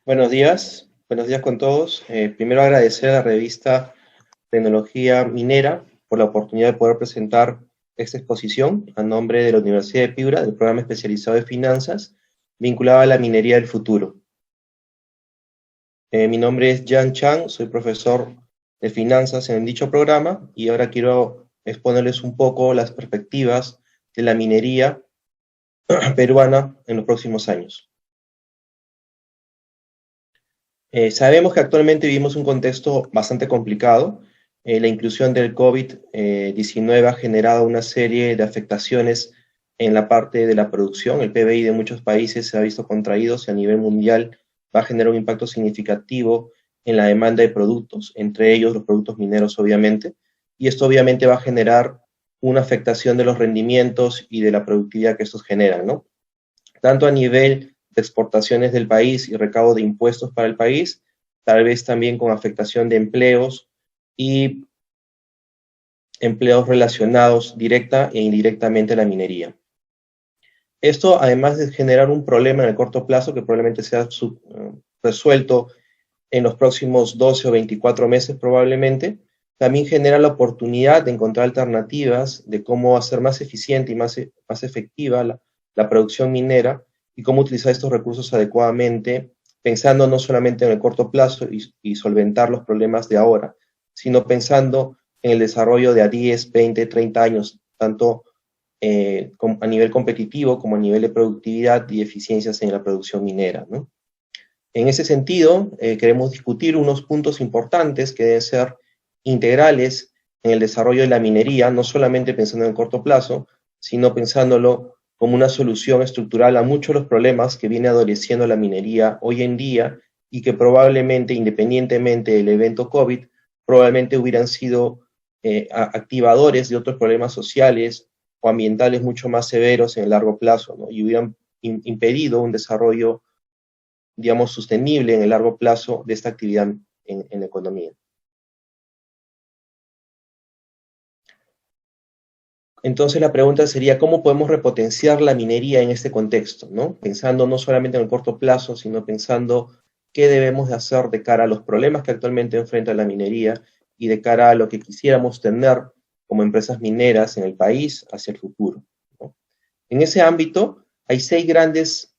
Buenos días con todos. Primero agradecer a la revista Tecnología Minera por la oportunidad de poder presentar esta exposición a nombre de la Universidad de Piura, del programa especializado de finanzas, vinculado a la minería del futuro. Mi nombre es Jan Chang, soy profesor de finanzas en dicho programa y ahora quiero exponerles un poco las perspectivas de la minería peruana en los próximos años. Sabemos que actualmente vivimos un contexto bastante complicado. La inclusión del COVID-19 ha generado una serie de afectaciones en la parte de la producción. El PBI de muchos países se ha visto contraído y a nivel mundial va a generar un impacto significativo en la demanda de productos, entre ellos los productos mineros, obviamente. Y esto obviamente va a generar una afectación de los rendimientos y de la productividad que estos generan, ¿no? Tanto a nivel de exportaciones del país y recaudo de impuestos para el país, tal vez también con afectación de empleos y empleos relacionados directa e indirectamente a la minería. Esto, además de generar un problema en el corto plazo que probablemente sea resuelto en los próximos 12 o 24 meses probablemente, también genera la oportunidad de encontrar alternativas de cómo hacer más eficiente y más efectiva la producción minera y cómo utilizar estos recursos adecuadamente, pensando no solamente en el corto plazo y solventar los problemas de ahora, sino pensando en el desarrollo de a 10, 20, 30 años, tanto a nivel competitivo como a nivel de productividad y eficiencias en la producción minera, ¿no? En ese sentido, queremos discutir unos puntos importantes que deben ser integrales en el desarrollo de la minería, no solamente pensando en el corto plazo, sino pensándolo como una solución estructural a muchos de los problemas que viene adoleciendo la minería hoy en día y que probablemente, independientemente del evento COVID, probablemente hubieran sido activadores de otros problemas sociales o ambientales mucho más severos en el largo plazo, ¿no? Y hubieran impedido un desarrollo, digamos, sostenible en el largo plazo de esta actividad en la economía. Entonces la pregunta sería, ¿cómo podemos repotenciar la minería en este contexto, ¿no? Pensando no solamente en el corto plazo, sino pensando qué debemos de hacer de cara a los problemas que actualmente enfrenta la minería y de cara a lo que quisiéramos tener como empresas mineras en el país hacia el futuro, ¿no? En ese ámbito hay 6 grandes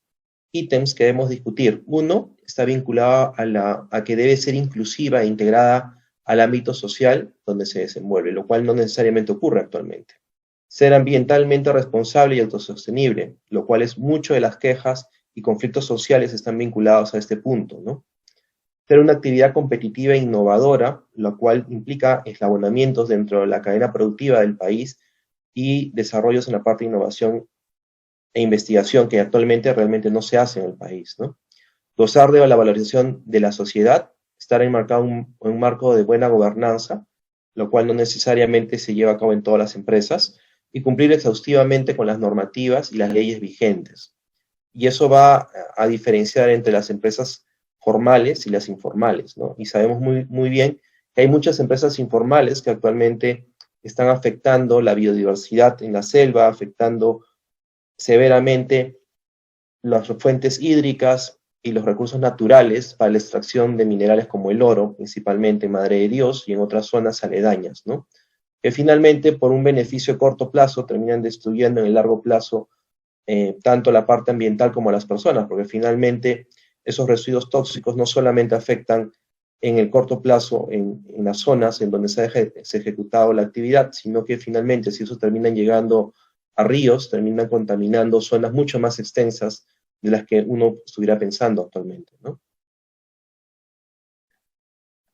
ítems que debemos discutir. Uno está vinculado a que debe ser inclusiva e integrada al ámbito social donde se desenvuelve, lo cual no necesariamente ocurre actualmente. Ser ambientalmente responsable y autosostenible, lo cual es mucho de las quejas y conflictos sociales están vinculados a este punto, ¿no? Ser una actividad competitiva e innovadora, lo cual implica eslabonamientos dentro de la cadena productiva del país y desarrollos en la parte de innovación e investigación que actualmente realmente no se hace en el país, ¿no? Gozar de la valorización de la sociedad, estar enmarcado en un marco de buena gobernanza, lo cual no necesariamente se lleva a cabo en todas las empresas, y cumplir exhaustivamente con las normativas y las leyes vigentes. Y eso va a diferenciar entre las empresas formales y las informales, ¿no? Y sabemos muy bien que hay muchas empresas informales que actualmente están afectando la biodiversidad en la selva, afectando severamente las fuentes hídricas y los recursos naturales para la extracción de minerales como el oro, principalmente en Madre de Dios y en otras zonas aledañas, ¿no? Que finalmente por un beneficio a corto plazo terminan destruyendo en el largo plazo tanto la parte ambiental como a las personas, porque finalmente esos residuos tóxicos no solamente afectan en el corto plazo en las zonas en donde se ha ejecutado la actividad, sino que finalmente si eso terminan llegando a ríos, terminan contaminando zonas mucho más extensas de las que uno estuviera pensando actualmente, ¿no?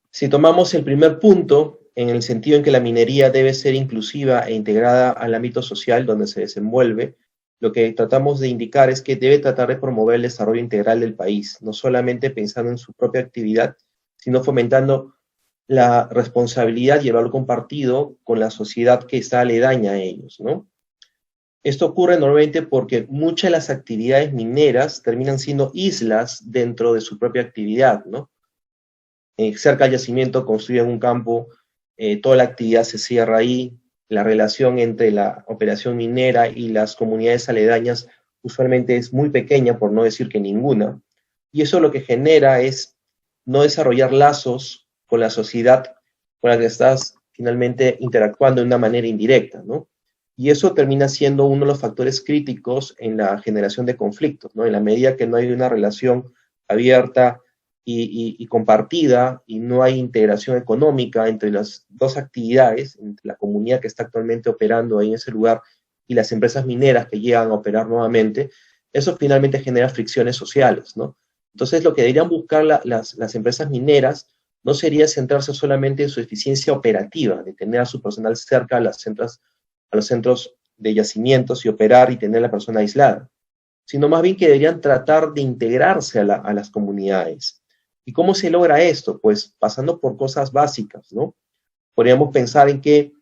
Si tomamos el primer punto, en el sentido en que la minería debe ser inclusiva e integrada al ámbito social donde se desenvuelve, lo que tratamos de indicar es que debe tratar de promover el desarrollo integral del país, no solamente pensando en su propia actividad, sino fomentando la responsabilidad y el valor compartido con la sociedad que está aledaña a ellos, ¿no? Esto ocurre normalmente porque muchas de las actividades mineras terminan siendo islas dentro de su propia actividad, ¿no? Cerca al yacimiento construyen un campo, toda la actividad se cierra ahí, la relación entre la operación minera y las comunidades aledañas usualmente es muy pequeña, por no decir que ninguna, y eso lo que genera es no desarrollar lazos con la sociedad con la que estás finalmente interactuando de una manera indirecta, ¿no? Y eso termina siendo uno de los factores críticos en la generación de conflictos, ¿no? En la medida que no hay una relación abierta y compartida y no hay integración económica entre las dos actividades, entre la comunidad que está actualmente operando ahí en ese lugar y las empresas mineras que llegan a operar nuevamente, eso finalmente genera fricciones sociales, ¿no? Entonces, lo que deberían buscar las empresas mineras no sería centrarse solamente en su eficiencia operativa, de tener a su personal cerca a los centros de yacimientos y operar y tener a la persona aislada, sino más bien que deberían tratar de integrarse a las comunidades. ¿Y cómo se logra esto? Pues pasando por cosas básicas, ¿no? Podríamos pensar en que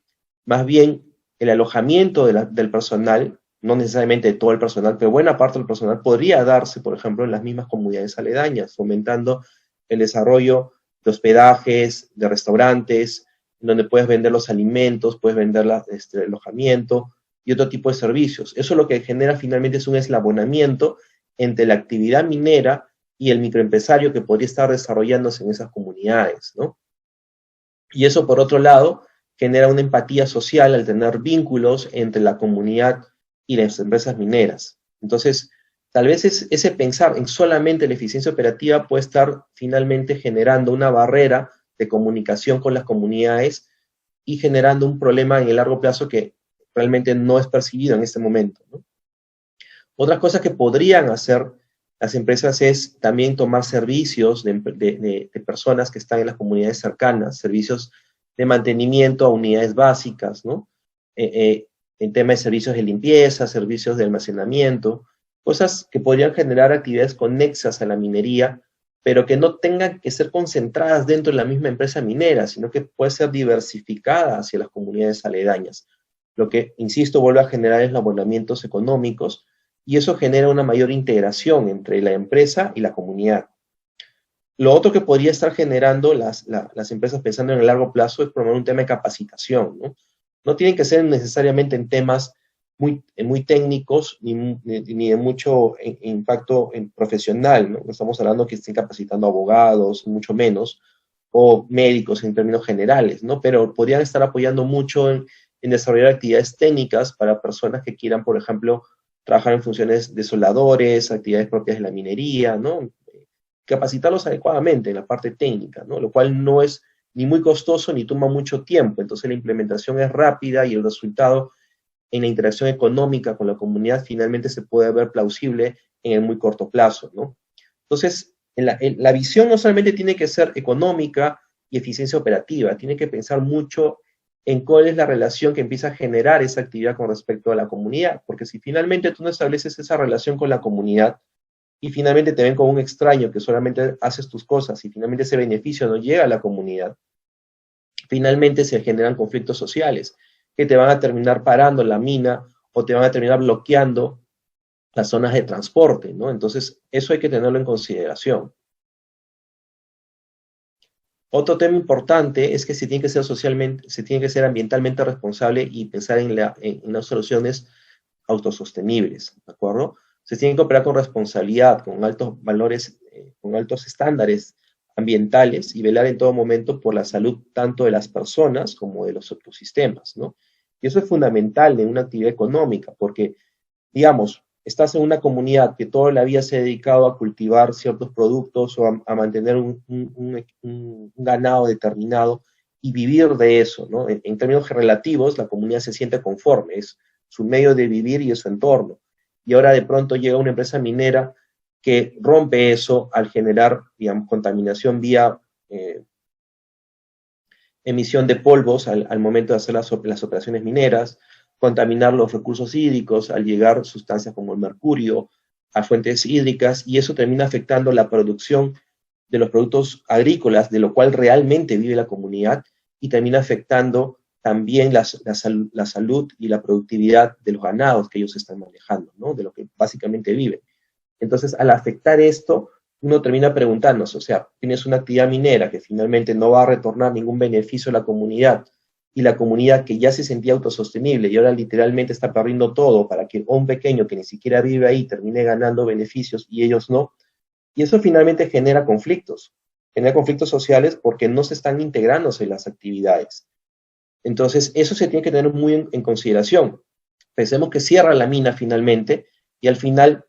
más bien el alojamiento del personal, no necesariamente de todo el personal, pero buena parte del personal podría darse, por ejemplo, en las mismas comunidades aledañas, fomentando el desarrollo de hospedajes, de restaurantes, donde puedes vender los alimentos, puedes vender el alojamiento y otro tipo de servicios. Eso lo que genera finalmente es un eslabonamiento entre la actividad minera y el microempresario que podría estar desarrollándose en esas comunidades, ¿no? Y eso, por otro lado, genera una empatía social al tener vínculos entre la comunidad y las empresas mineras. Entonces, tal vez ese pensar en solamente la eficiencia operativa puede estar finalmente generando una barrera de comunicación con las comunidades y generando un problema en el largo plazo que realmente no es percibido en este momento, ¿no? Otras cosas que podrían hacer las empresas es también tomar servicios de personas que están en las comunidades cercanas, servicios de mantenimiento a unidades básicas, ¿no? En tema de servicios de limpieza, servicios de almacenamiento, cosas que podrían generar actividades conexas a la minería, pero que no tengan que ser concentradas dentro de la misma empresa minera, sino que puede ser diversificada hacia las comunidades aledañas. Lo que, insisto, vuelve a generar eslabonamientos económicos y eso genera una mayor integración entre la empresa y la comunidad. Lo otro que podría estar generando las empresas pensando en el largo plazo es promover un tema de capacitación, ¿no? No tienen que ser necesariamente en temas muy técnicos ni de mucho impacto profesional, ¿no? No estamos hablando que estén capacitando abogados, mucho menos, o médicos en términos generales, ¿no? Pero podrían estar apoyando mucho en desarrollar actividades técnicas para personas que quieran, por ejemplo, trabajar en funciones de soldadores, actividades propias de la minería, ¿no? Capacitarlos adecuadamente en la parte técnica, ¿no? Lo cual no es ni muy costoso ni toma mucho tiempo, entonces la implementación es rápida y el resultado en la interacción económica con la comunidad finalmente se puede ver plausible en el muy corto plazo, ¿no? Entonces, la visión no solamente tiene que ser económica y eficiencia operativa, tiene que pensar mucho en cuál es la relación que empieza a generar esa actividad con respecto a la comunidad, porque si finalmente tú no estableces esa relación con la comunidad y finalmente te ven como un extraño que solamente haces tus cosas y finalmente ese beneficio no llega a la comunidad, finalmente se generan conflictos sociales que te van a terminar parando la mina o te van a terminar bloqueando las zonas de transporte, ¿no? Entonces, eso hay que tenerlo en consideración. Otro tema importante es que se tiene que ser se tiene que ser ambientalmente responsable y pensar en las soluciones autosostenibles, ¿de acuerdo? Se tiene que operar con responsabilidad, con altos valores, con altos estándares ambientales y velar en todo momento por la salud tanto de las personas como de los ecosistemas, ¿no? Y eso es fundamental en una actividad económica, porque, digamos, estás en una comunidad que toda la vida se ha dedicado a cultivar ciertos productos o a mantener un ganado determinado y vivir de eso, ¿no? En términos relativos, la comunidad se siente conforme, es su medio de vivir y es su entorno. Y ahora de pronto llega una empresa minera que rompe eso al generar, digamos, contaminación vía emisión de polvos al momento de hacer las operaciones mineras, contaminar los recursos hídricos al llegar sustancias como el mercurio a fuentes hídricas, y eso termina afectando la producción de los productos agrícolas, de lo cual realmente vive la comunidad, y termina afectando también la salud y la productividad de los ganados que ellos están manejando, ¿no? De lo que básicamente viven. Entonces, al afectar esto, uno termina preguntándose, o sea, tienes una actividad minera que finalmente no va a retornar ningún beneficio a la comunidad, y la comunidad que ya se sentía autosostenible y ahora literalmente está perdiendo todo para que un pequeño que ni siquiera vive ahí termine ganando beneficios y ellos no, Y eso finalmente genera conflictos sociales porque no se están integrándose las actividades. Entonces, eso se tiene que tener muy en consideración. Pensemos que cierra la mina finalmente y al final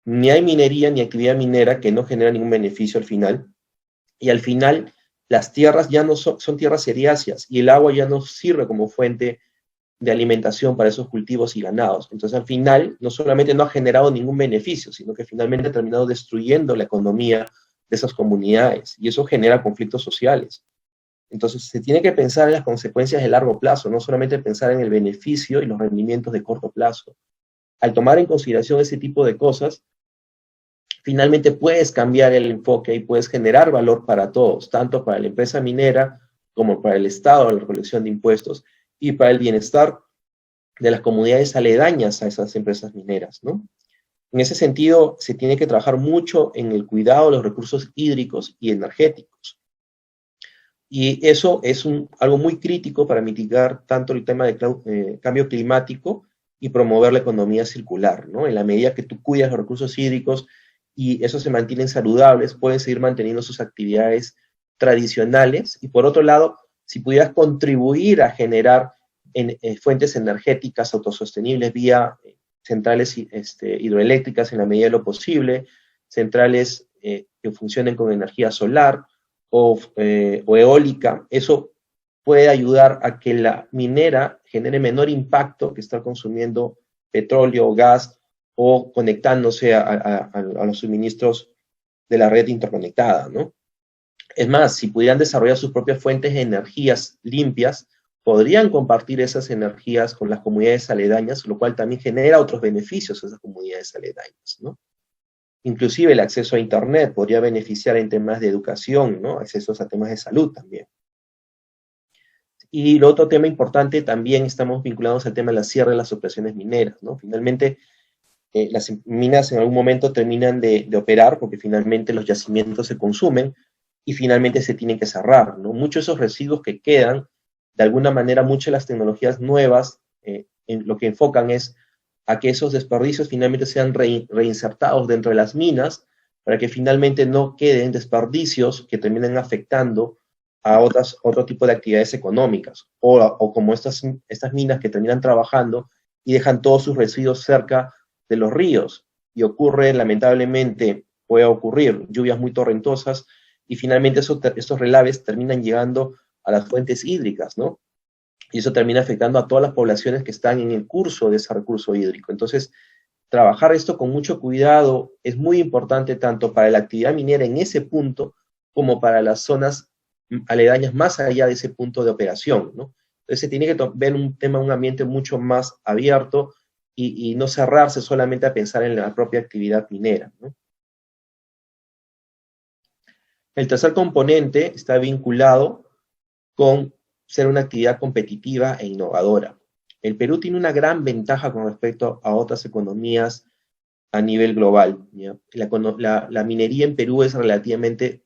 ni hay minería ni actividad minera que no genera ningún beneficio al final. Y al final las tierras ya no son tierras eriáceas y el agua ya no sirve como fuente de alimentación para esos cultivos y ganados. Entonces al final no solamente no ha generado ningún beneficio, sino que finalmente ha terminado destruyendo la economía de esas comunidades y eso genera conflictos sociales. Entonces se tiene que pensar en las consecuencias de largo plazo, no solamente pensar en el beneficio y los rendimientos de corto plazo. Al tomar en consideración ese tipo de cosas, finalmente puedes cambiar el enfoque y puedes generar valor para todos, tanto para la empresa minera como para el Estado, la recolección de impuestos, y para el bienestar de las comunidades aledañas a esas empresas mineras, ¿no? En ese sentido, se tiene que trabajar mucho en el cuidado de los recursos hídricos y energéticos. Y eso es algo muy crítico para mitigar tanto el tema de cambio climático y promover la economía circular, ¿no? En la medida que tú cuidas los recursos hídricos y esos se mantienen saludables, pueden seguir manteniendo sus actividades tradicionales. Y por otro lado, si pudieras contribuir a generar fuentes energéticas autosostenibles vía centrales hidroeléctricas en la medida de lo posible, centrales que funcionen con energía solar, o eólica, eso puede ayudar a que la minera genere menor impacto que estar consumiendo petróleo o gas o conectándose a los suministros de la red interconectada, ¿no? Es más, si pudieran desarrollar sus propias fuentes de energías limpias, podrían compartir esas energías con las comunidades aledañas, lo cual también genera otros beneficios a esas comunidades aledañas, ¿no? Inclusive el acceso a Internet podría beneficiar en temas de educación, ¿no? Accesos a temas de salud también. Y el otro tema importante también estamos vinculados al tema de la cierre de las operaciones mineras, ¿no? Finalmente, las minas en algún momento terminan de operar porque finalmente los yacimientos se consumen y finalmente se tienen que cerrar, ¿no? Muchos de esos residuos que quedan, de alguna manera, muchas de las tecnologías nuevas en lo que enfocan es a que esos desperdicios finalmente sean reinsertados dentro de las minas para que finalmente no queden desperdicios que terminen afectando a otro tipo de actividades económicas o como estas minas que terminan trabajando y dejan todos sus residuos cerca de los ríos y ocurre lamentablemente, puede ocurrir lluvias muy torrentosas y finalmente estos relaves terminan llegando a las fuentes hídricas, ¿no? Y eso termina afectando a todas las poblaciones que están en el curso de ese recurso hídrico. Entonces, trabajar esto con mucho cuidado es muy importante tanto para la actividad minera en ese punto como para las zonas aledañas más allá de ese punto de operación, ¿no? Entonces se tiene que ver un ambiente mucho más abierto y no cerrarse solamente a pensar en la propia actividad minera, ¿no? El tercer componente está vinculado con ser una actividad competitiva e innovadora. El Perú tiene una gran ventaja con respecto a otras economías a nivel global, ¿ya? La minería en Perú es relativamente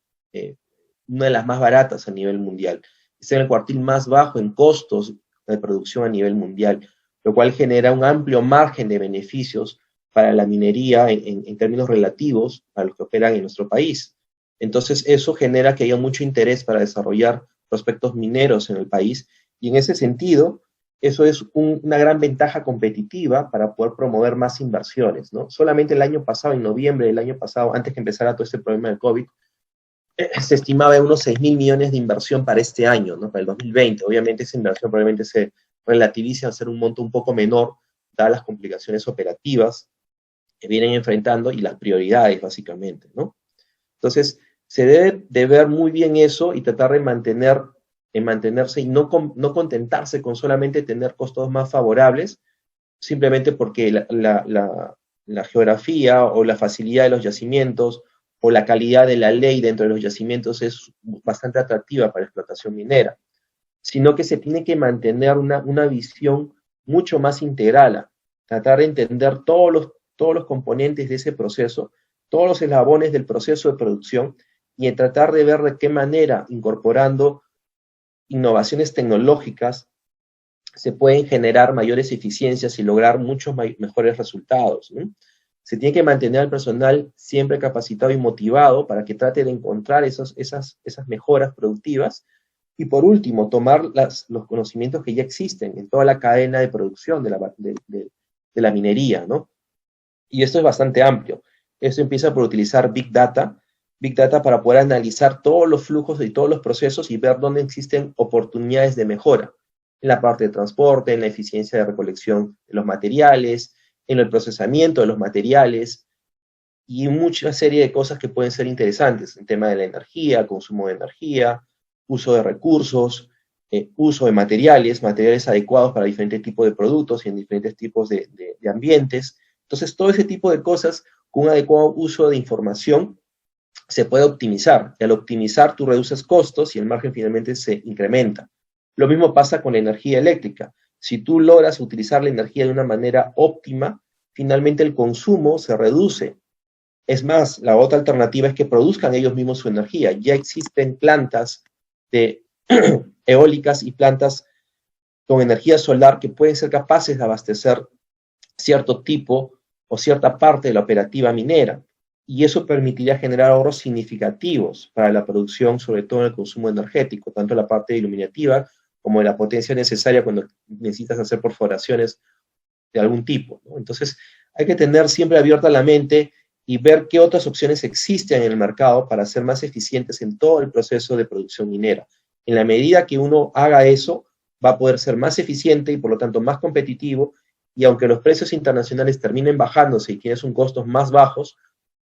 una de las más baratas a nivel mundial. Es el cuartil más bajo en costos de producción a nivel mundial, lo cual genera un amplio margen de beneficios para la minería en términos relativos a los que operan en nuestro país. Entonces, eso genera que haya mucho interés para desarrollar prospectos mineros en el país, y en ese sentido, eso es una gran ventaja competitiva para poder promover más inversiones, ¿no? Solamente el año pasado, en noviembre del año pasado, antes que empezara todo este problema del COVID, se estimaba unos 6.000 millones de inversión para este año, ¿no? Para el 2020. Obviamente esa inversión probablemente se relativice a ser un monto un poco menor, dadas las complicaciones operativas que vienen enfrentando y las prioridades, básicamente, ¿no? Entonces, se debe de ver muy bien eso y tratar de mantenerse y no contentarse con solamente tener costos más favorables, simplemente porque la geografía o la facilidad de los yacimientos o la calidad de la ley dentro de los yacimientos es bastante atractiva para la explotación minera, sino que se tiene que mantener una visión mucho más integral, tratar de entender todos los componentes de ese proceso, todos los eslabones del proceso de producción y en tratar de ver de qué manera, incorporando innovaciones tecnológicas, se pueden generar mayores eficiencias y lograr muchos mejores resultados, ¿no? Se tiene que mantener al personal siempre capacitado y motivado para que trate de encontrar esas mejoras productivas. Y por último, tomar los conocimientos que ya existen en toda la cadena de producción de la minería, ¿no? Y esto es bastante amplio. Esto empieza por utilizar Big Data para poder analizar todos los flujos y todos los procesos y ver dónde existen oportunidades de mejora, en la parte de transporte, en la eficiencia de recolección de los materiales, en el procesamiento de los materiales y mucha serie de cosas que pueden ser interesantes, en tema de la energía, consumo de energía, uso de recursos, uso de materiales adecuados para diferentes tipos de productos y en diferentes tipos de ambientes. Entonces, todo ese tipo de cosas, con un adecuado uso de información, se puede optimizar. Y al optimizar, tú reduces costos y el margen finalmente se incrementa. Lo mismo pasa con la energía eléctrica. Si tú logras utilizar la energía de una manera óptima, finalmente el consumo se reduce. Es más, la otra alternativa es que produzcan ellos mismos su energía. Ya existen plantas de eólicas y plantas con energía solar que pueden ser capaces de abastecer cierto tipo o cierta parte de la operativa minera. Y eso permitiría generar ahorros significativos para la producción, sobre todo en el consumo energético, tanto la parte iluminativa como de la potencia necesaria cuando necesitas hacer perforaciones de algún tipo, ¿no? Entonces, hay que tener siempre abierta la mente y ver qué otras opciones existen en el mercado para ser más eficientes en todo el proceso de producción minera. En la medida que uno haga eso, va a poder ser más eficiente y por lo tanto más competitivo, y aunque los precios internacionales terminen bajándose y tienes un costos más bajos,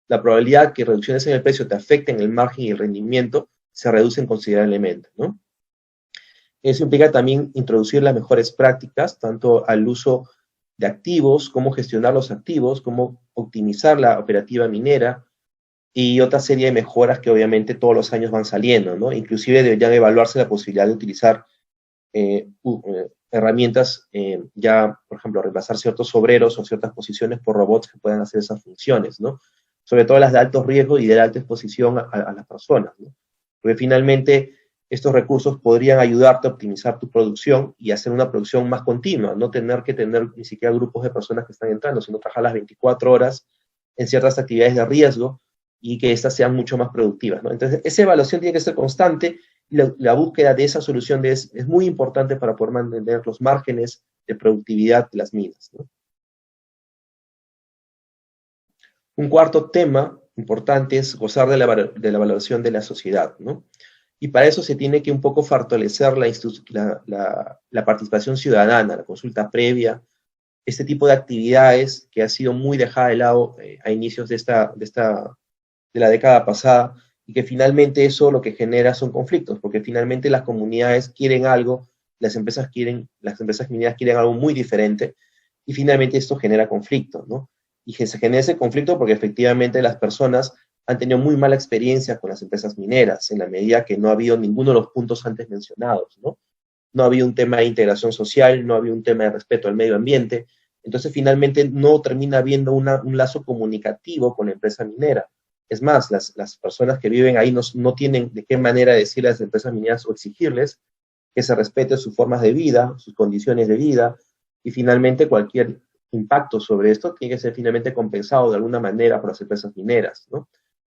la probabilidad que reducciones en el precio te afecten el margen y el rendimiento se reducen considerablemente, ¿no? Eso implica también introducir las mejores prácticas, tanto al uso de activos, cómo gestionar los activos, cómo optimizar la operativa minera y otra serie de mejoras que obviamente todos los años van saliendo, ¿no? Inclusive deberían evaluarse la posibilidad de utilizar herramientas, ya, por ejemplo, reemplazar ciertos obreros o ciertas posiciones por robots que puedan hacer esas funciones, ¿no? Sobre todo las de alto riesgo y de alta exposición a las personas, ¿no? Porque finalmente estos recursos podrían ayudarte a optimizar tu producción y hacer una producción más continua, no tener que tener ni siquiera grupos de personas que están entrando, sino trabajar las 24 horas en ciertas actividades de riesgo y que éstas sean mucho más productivas, ¿no? Entonces, esa evaluación tiene que ser constante y la búsqueda de esa solución es muy importante para poder mantener los márgenes de productividad de las minas, ¿no? Un cuarto tema importante es gozar de la valoración de la sociedad, ¿no? Y para eso se tiene que un poco fortalecer la participación ciudadana, la consulta previa, este tipo de actividades que ha sido muy dejada de lado a inicios de la década pasada y que finalmente eso lo que genera son conflictos, porque finalmente las comunidades quieren algo, las empresas mineras quieren algo muy diferente y finalmente esto genera conflicto, ¿no? Y que se genera ese conflicto porque efectivamente las personas han tenido muy mala experiencia con las empresas mineras, en la medida que no ha habido ninguno de los puntos antes mencionados, ¿no? No ha habido un tema de integración social, no ha habido un tema de respeto al medio ambiente, entonces finalmente no termina habiendo un lazo comunicativo con la empresa minera. Es más, las personas que viven ahí no tienen de qué manera decirle a las empresas mineras o exigirles que se respete sus formas de vida, sus condiciones de vida, y finalmente cualquier impacto sobre esto tiene que ser finalmente compensado de alguna manera por las empresas mineras, ¿no?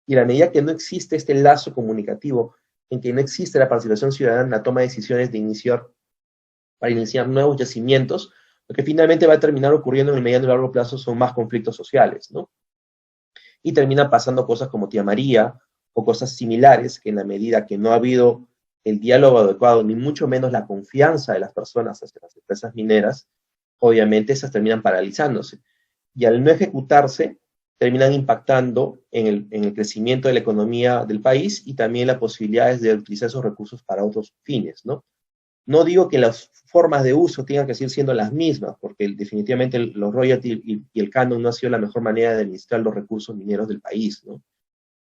Y a la medida que no existe este lazo comunicativo, en que no existe la participación ciudadana en la toma de decisiones para iniciar nuevos yacimientos, lo que finalmente va a terminar ocurriendo en el mediano y largo plazo son más conflictos sociales, ¿no? Y terminan pasando cosas como Tía María o cosas similares que en la medida que no ha habido el diálogo adecuado, ni mucho menos la confianza de las personas hacia las empresas mineras, obviamente esas terminan paralizándose. Y al no ejecutarse, terminan impactando en el crecimiento de la economía del país y también las posibilidades de utilizar esos recursos para otros fines, ¿no? No digo que las formas de uso tengan que seguir siendo las mismas, porque definitivamente los royalties y el canon no ha sido la mejor manera de administrar los recursos mineros del país, ¿no?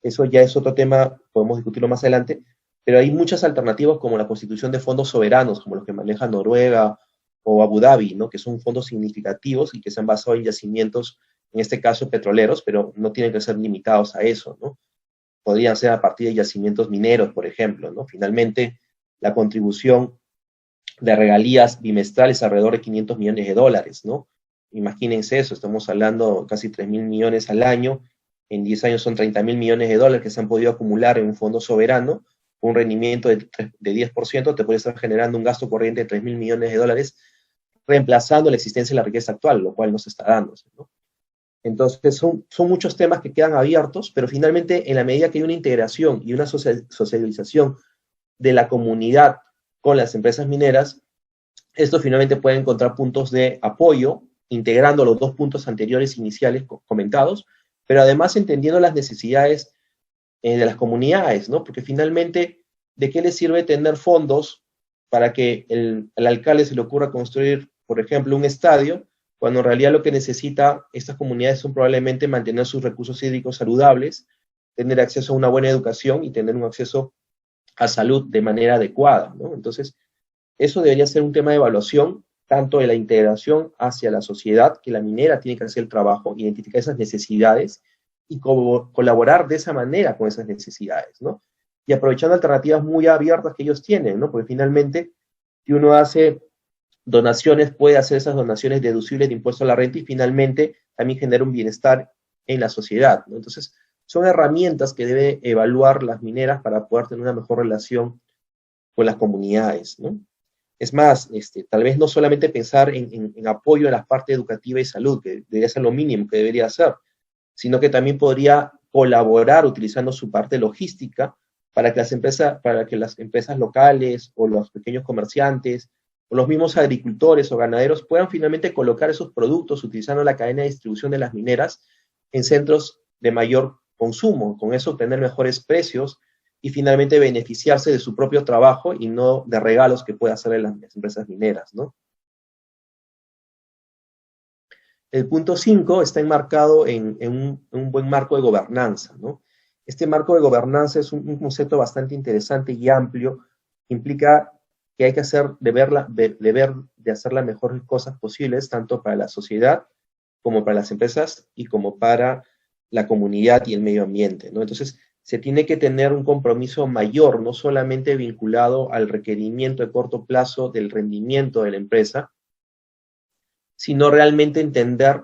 Eso ya es otro tema, podemos discutirlo más adelante, pero hay muchas alternativas como la constitución de fondos soberanos, como los que maneja Noruega o Abu Dhabi, ¿no? Que son fondos significativos y que se han basado en yacimientos, en este caso petroleros, pero no tienen que ser limitados a eso, ¿no? Podrían ser a partir de yacimientos mineros, por ejemplo, ¿no? Finalmente, la contribución de regalías bimestrales alrededor de $500 millones, ¿no? imagínense eso, estamos hablando casi 3.000 millones al año, en 10 años son 30.000 millones de dólares que se han podido acumular en un fondo soberano, un rendimiento de 10%, te puede estar generando un gasto corriente de 3.000 millones de dólares, reemplazando la existencia de la riqueza actual, lo cual no se está dando, ¿no? Entonces, son muchos temas que quedan abiertos, pero finalmente, en la medida que hay una integración y una socialización de la comunidad con las empresas mineras, esto finalmente puede encontrar puntos de apoyo, integrando los dos puntos anteriores iniciales comentados, pero además entendiendo las necesidades de las comunidades, ¿no? Porque finalmente, ¿de qué les sirve tener fondos para que el alcalde se le ocurra construir, por ejemplo, un estadio, cuando en realidad lo que necesita estas comunidades son probablemente mantener sus recursos hídricos saludables, tener acceso a una buena educación y tener un acceso a salud de manera adecuada, ¿no? Entonces, eso debería ser un tema de evaluación, tanto de la integración hacia la sociedad, que la minera tiene que hacer el trabajo, identificar esas necesidades y colaborar de esa manera con esas necesidades, ¿no? Y aprovechando alternativas muy abiertas que ellos tienen, ¿no? Porque finalmente, si uno hace donaciones, puede hacer esas donaciones deducibles de impuesto a la renta y finalmente también genera un bienestar en la sociedad, ¿no? Entonces, son herramientas que debe evaluar las mineras para poder tener una mejor relación con las comunidades, ¿no? Es más, tal vez no solamente pensar en apoyo en la parte educativa y salud, que debería ser lo mínimo que debería hacer, sino que también podría colaborar utilizando su parte logística para que las empresas locales o los pequeños comerciantes o los mismos agricultores o ganaderos puedan finalmente colocar esos productos utilizando la cadena de distribución de las mineras en centros de mayor consumo, con eso obtener mejores precios y finalmente beneficiarse de su propio trabajo y no de regalos que pueda hacerle las empresas mineras, ¿no? El punto 5 está enmarcado en un buen marco de gobernanza, ¿no? Este marco de gobernanza es un concepto bastante interesante y amplio, implica que hay que hacer, de hacer las mejores cosas posibles, tanto para la sociedad, como para las empresas, y como para la comunidad y el medio ambiente, ¿no? Entonces, se tiene que tener un compromiso mayor, no solamente vinculado al requerimiento de corto plazo del rendimiento de la empresa, sino realmente entender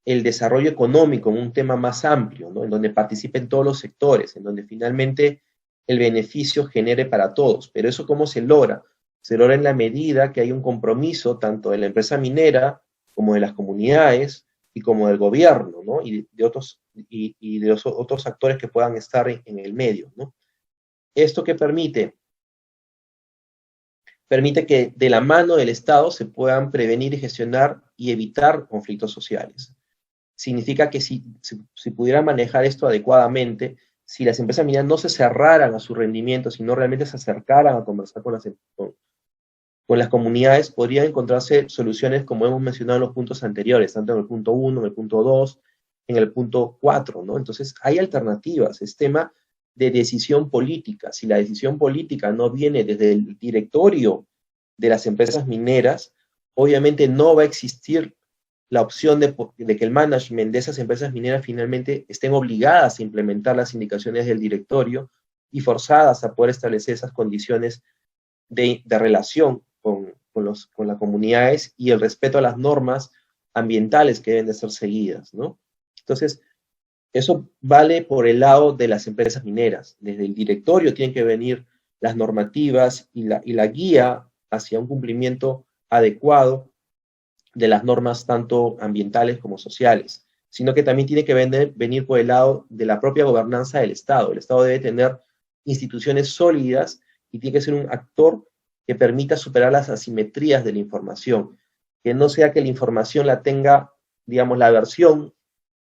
el desarrollo económico como un tema más amplio, ¿no? En donde participen todos los sectores, en donde finalmente el beneficio genere para todos. Pero eso, ¿cómo se logra? Se logra en la medida que hay un compromiso tanto de la empresa minera como de las comunidades y como del gobierno, ¿no? Y de los otros actores que puedan estar en el medio, ¿no? ¿Esto qué permite? Permite que de la mano del Estado se puedan prevenir y gestionar y evitar conflictos sociales. Significa que si pudiera manejar esto adecuadamente, si las empresas mineras no se cerraran a su rendimiento, sino realmente se acercaran a conversar con las comunidades, podrían encontrarse soluciones como hemos mencionado en los puntos anteriores, tanto en el punto 1, en el punto 2, en el punto 4, ¿no? Entonces, hay alternativas, es tema de decisión política. Si la decisión política no viene desde el directorio de las empresas mineras, obviamente no va a existir la opción de que el management de esas empresas mineras finalmente estén obligadas a implementar las indicaciones del directorio y forzadas a poder establecer esas condiciones de relación con las comunidades y el respeto a las normas ambientales que deben de ser seguidas, ¿no? Entonces, eso vale por el lado de las empresas mineras. Desde el directorio tienen que venir las normativas y la guía hacia un cumplimiento adecuado de las normas tanto ambientales como sociales, sino que también tiene que venir por el lado de la propia gobernanza del Estado. El Estado debe tener instituciones sólidas y tiene que ser un actor que permita superar las asimetrías de la información, que no sea que la información la tenga, digamos, la versión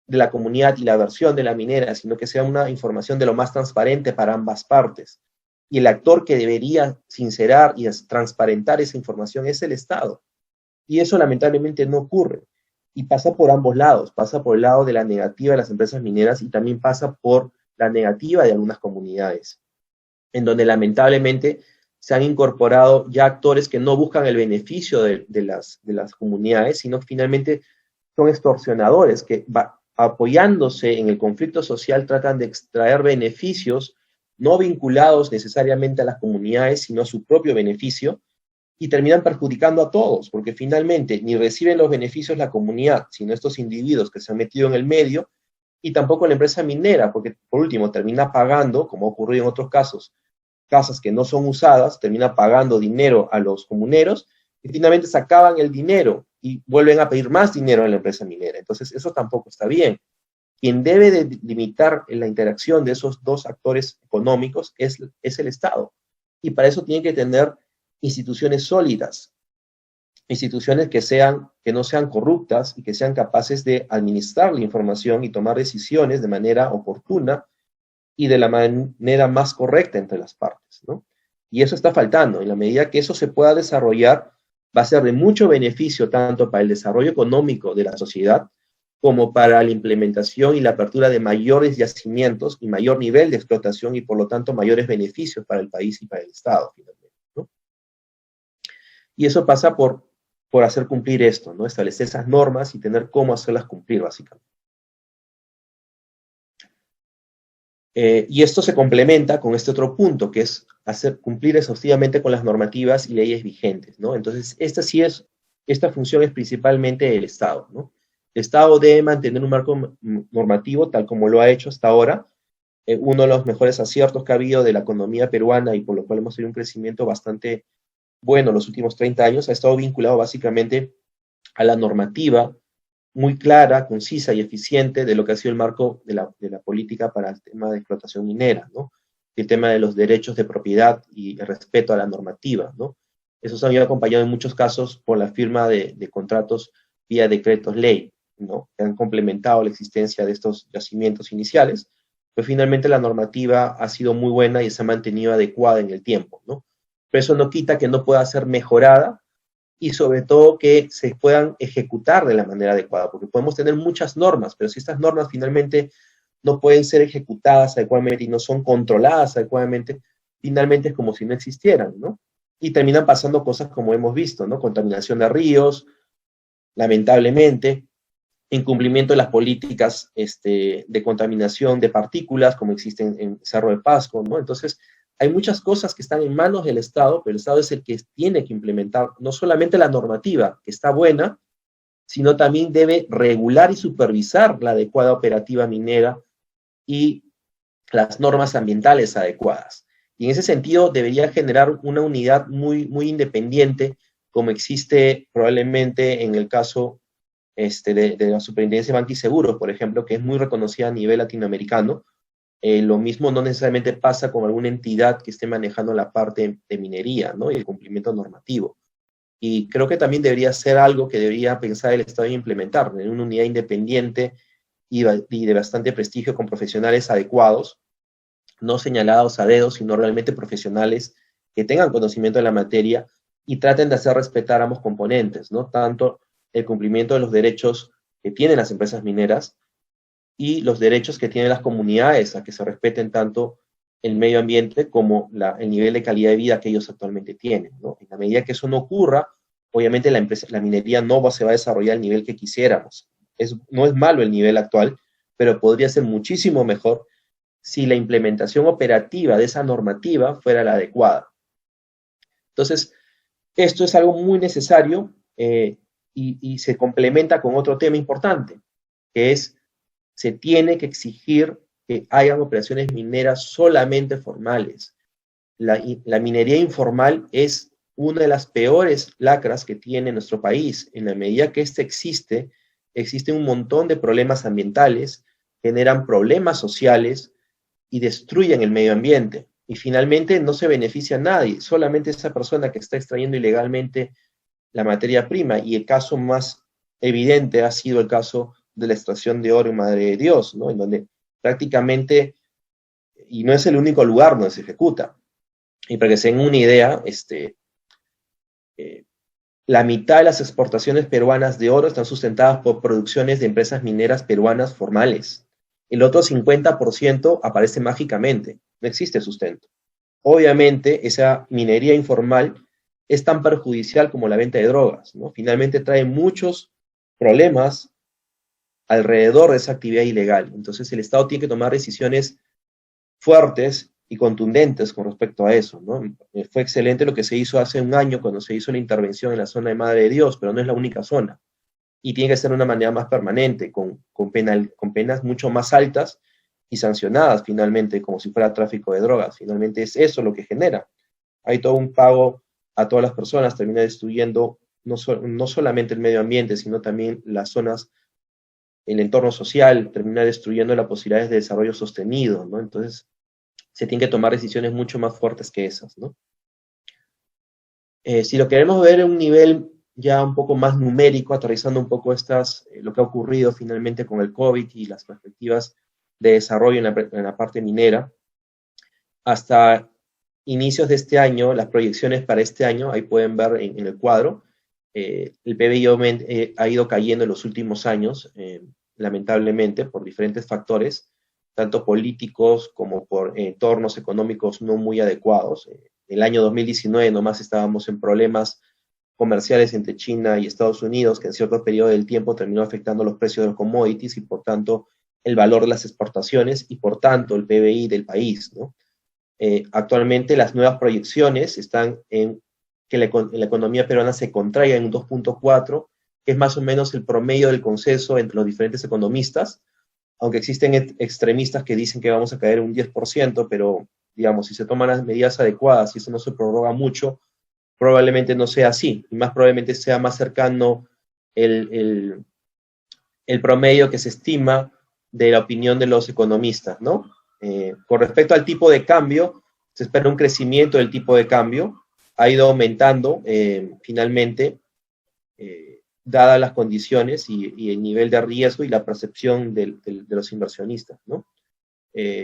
de la comunidad y la versión de la minera, sino que sea una información de lo más transparente para ambas partes. Y el actor que debería sincerar y transparentar esa información es el Estado. Y eso lamentablemente no ocurre. Y pasa por ambos lados. Pasa por el lado de la negativa de las empresas mineras y también pasa por la negativa de algunas comunidades, en donde lamentablemente se han incorporado ya actores que no buscan el beneficio de las comunidades, sino que finalmente son extorsionadores que apoyándose en el conflicto social tratan de extraer beneficios no vinculados necesariamente a las comunidades, sino a su propio beneficio, y terminan perjudicando a todos, porque finalmente ni reciben los beneficios la comunidad, sino estos individuos que se han metido en el medio, y tampoco la empresa minera, porque por último termina pagando, como ha ocurrido en otros casos, casas que no son usadas, termina pagando dinero a los comuneros, y finalmente se acaban el dinero y vuelven a pedir más dinero a la empresa minera. Entonces eso tampoco está bien. Quien debe de limitar la interacción de esos dos actores económicos es el Estado. Y para eso tiene que tener instituciones sólidas, instituciones que no sean corruptas y que sean capaces de administrar la información y tomar decisiones de manera oportuna y de la manera más correcta entre las partes, ¿no? Y eso está faltando. En la medida que eso se pueda desarrollar, va a ser de mucho beneficio tanto para el desarrollo económico de la sociedad como para la implementación y la apertura de mayores yacimientos y mayor nivel de explotación y por lo tanto mayores beneficios para el país y para el Estado, finalmente, ¿no? Y eso pasa por hacer cumplir esto, ¿no? Establecer esas normas y tener cómo hacerlas cumplir, básicamente. Y esto se complementa con este otro punto, que es hacer cumplir exhaustivamente con las normativas y leyes vigentes, ¿no? Entonces, esta función es principalmente del Estado, ¿no? El Estado debe mantener un marco normativo tal como lo ha hecho hasta ahora. Uno de los mejores aciertos que ha habido de la economía peruana y por lo cual hemos tenido un crecimiento bastante bueno en los últimos 30 años ha estado vinculado básicamente a la normativa muy clara, concisa y eficiente de lo que ha sido el marco de la política para el tema de explotación minera, ¿no? El tema de los derechos de propiedad y el respeto a la normativa, ¿no? Eso se ha ido acompañado en muchos casos por la firma de contratos vía decretos ley, ¿no? Que han complementado la existencia de estos yacimientos iniciales, pero finalmente la normativa ha sido muy buena y se ha mantenido adecuada en el tiempo, ¿no? Pero eso no quita que no pueda ser mejorada y sobre todo que se puedan ejecutar de la manera adecuada, porque podemos tener muchas normas, pero si estas normas finalmente no pueden ser ejecutadas adecuadamente y no son controladas adecuadamente, finalmente es como si no existieran, ¿no? Y terminan pasando cosas como hemos visto, ¿no? Contaminación de ríos, lamentablemente, incumplimiento de las políticas de contaminación de partículas, como existen en Cerro de Pasco, ¿no? Entonces, hay muchas cosas que están en manos del Estado, pero el Estado es el que tiene que implementar no solamente la normativa, que está buena, sino también debe regular y supervisar la adecuada operativa minera y las normas ambientales adecuadas. Y en ese sentido debería generar una unidad muy, muy independiente, como existe probablemente en el caso de la Superintendencia de Banca y Seguros, por ejemplo, que es muy reconocida a nivel latinoamericano. Lo mismo no necesariamente pasa con alguna entidad que esté manejando la parte de minería, ¿no? Y el cumplimiento normativo. Y creo que también debería ser algo que debería pensar el Estado en implementar, en una unidad independiente y de bastante prestigio con profesionales adecuados, no señalados a dedo, sino realmente profesionales que tengan conocimiento de la materia y traten de hacer respetar ambos componentes, ¿no? Tanto el cumplimiento de los derechos que tienen las empresas mineras y los derechos que tienen las comunidades a que se respeten tanto el medio ambiente como el nivel de calidad de vida que ellos actualmente tienen, ¿no? En la medida que eso no ocurra, obviamente la minería no se va a desarrollar al nivel que quisiéramos. No es malo el nivel actual, pero podría ser muchísimo mejor si la implementación operativa de esa normativa fuera la adecuada. Entonces, esto es algo muy necesario y se complementa con otro tema importante, que es se tiene que exigir que hayan operaciones mineras solamente formales. La minería informal es una de las peores lacras que tiene nuestro país. En la medida que ésta existe, existen un montón de problemas ambientales, generan problemas sociales y destruyen el medio ambiente. Y finalmente no se beneficia a nadie, solamente esa persona que está extrayendo ilegalmente la materia prima. Y el caso más evidente ha sido el caso de la extracción de oro en Madre de Dios, ¿no? En donde prácticamente, y no es el único lugar donde se ejecuta, y para que se den una idea, la mitad de las exportaciones peruanas de oro están sustentadas por producciones de empresas mineras peruanas formales. El otro 50% aparece mágicamente, no existe sustento. Obviamente, esa minería informal es tan perjudicial como la venta de drogas, ¿no? Finalmente trae muchos problemas alrededor de esa actividad ilegal. Entonces el Estado tiene que tomar decisiones fuertes y contundentes con respecto a eso, ¿no? Fue excelente lo que se hizo hace un año cuando se hizo la intervención en la zona de Madre de Dios, pero no es la única zona. Y tiene que ser de una manera más permanente, con penas mucho más altas y sancionadas finalmente, como si fuera tráfico de drogas. Finalmente es eso lo que genera. Hay todo un pago a todas las personas, termina destruyendo no solamente el medio ambiente, sino también las zonas, el entorno social, termina destruyendo las posibilidades de desarrollo sostenido, ¿no? Entonces, se tienen que tomar decisiones mucho más fuertes que esas, ¿no? Si lo queremos ver en un nivel ya un poco más numérico, aterrizando un poco lo que ha ocurrido finalmente con el COVID y las perspectivas de desarrollo en la parte minera, hasta inicios de este año, las proyecciones para este año, ahí pueden ver en el cuadro, el PBI ha ido cayendo en los últimos años, lamentablemente, por diferentes factores, tanto políticos como por entornos económicos no muy adecuados. El año 2019 nomás estábamos en problemas comerciales entre China y Estados Unidos, que en cierto periodo del tiempo terminó afectando los precios de los commodities y por tanto el valor de las exportaciones y por tanto el PBI del país, ¿no? Actualmente las nuevas proyecciones están en que la economía peruana se contraiga en un 2.4, que es más o menos el promedio del consenso entre los diferentes economistas, aunque existen extremistas que dicen que vamos a caer un 10%, pero digamos, si se toman las medidas adecuadas y eso no se prorroga mucho, probablemente no sea así, y más probablemente sea más cercano el, el promedio que se estima de la opinión de los economistas, ¿no? Con respecto al tipo de cambio, se espera un crecimiento del tipo de cambio, ha ido aumentando finalmente, dadas las condiciones y el nivel de riesgo y la percepción de los inversionistas, ¿no?